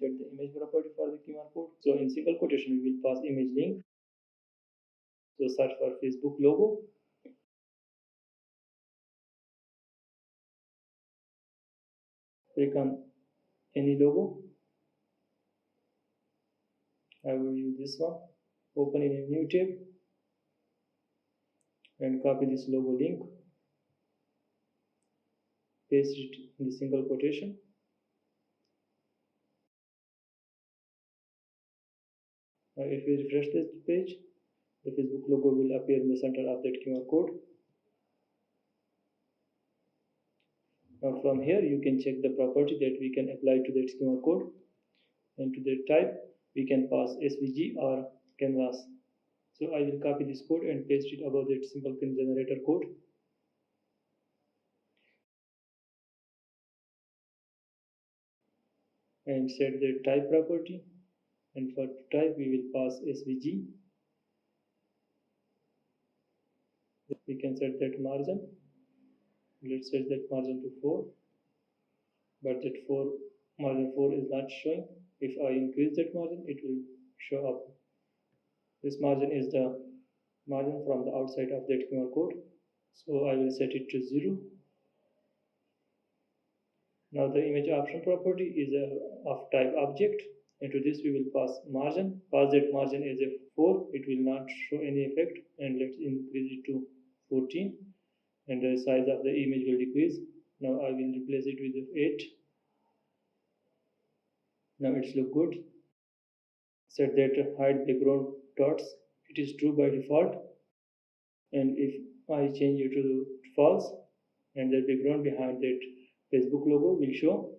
will set the image property for the QR code. So in single quotation, we will pass image link. So search for Facebook logo. Click on any logo. I will use this one. Open in a new tab and copy this logo link. Paste it in the single quotation. Now if we refresh this page, the Facebook logo will appear in the center of that QR code. Now from here you can check the property that we can apply to that QR code, and to the type we can pass SVG or canvas. So I will copy this code and paste it above that simple generator code. And set the type property, and for type we will pass SVG. We can set that margin. Let's set that margin to 4, but that margin 4 is not showing. If I increase that margin, it will show up. This margin is the margin from the outside of that QR code, so I will set it to 0. Now the image option property is of type object, and to this we will pass margin. Pass that margin as a 4, it will not show any effect, and let's increase it to 14, and the size of the image will decrease. Now I will replace it with 8. Now it's look good. Set that hide background dots, it is true by default, and if I change it to false, and the background behind that Facebook logo will show.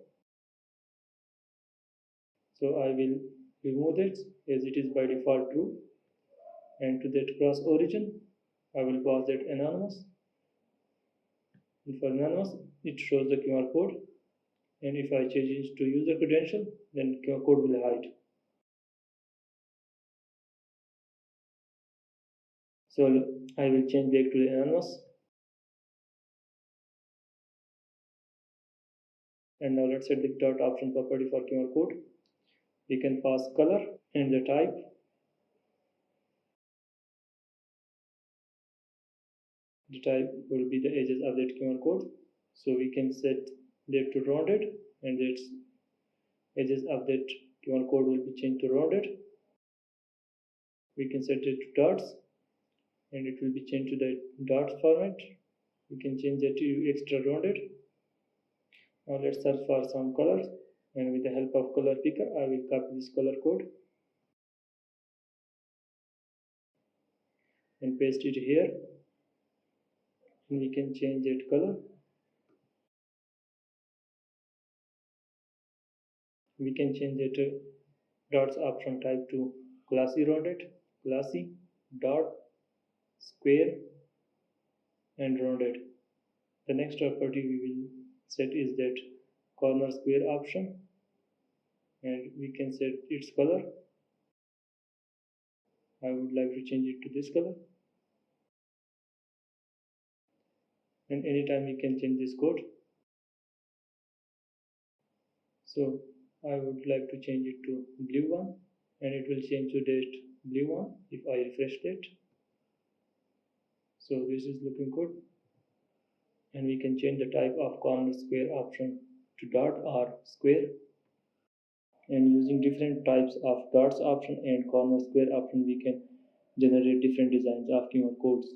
So I will remove that as it is by default true, and to that cross origin I will pass that anonymous, and for anonymous it shows the QR code, and if I change it to user credential, then QR code will hide. So I will change back to the anonymous, and now let's set the dot option property for QR code. We can pass color and the type. The type will be the edges of that QR code, so we can set that to rounded, and its edges of that QR code will be changed to rounded. We can set it to dots, and it will be changed to the dots format. We can change that to extra rounded. Now let's search for some colors, and with the help of color picker I will copy this color code and paste it here, and we can change that color. We can change that dots option type to glossy rounded, glossy, dot, square, and rounded. The next property we will set is that corner square option, and we can set its color. I would like to change it to this color, and anytime we can change this code. So I would like to change it to blue one, and it will change to that blue one if I refresh it. So this is looking good, and we can change the type of corner square option to dot or square, and using different types of dots option and corner square option we can generate different designs of QR codes.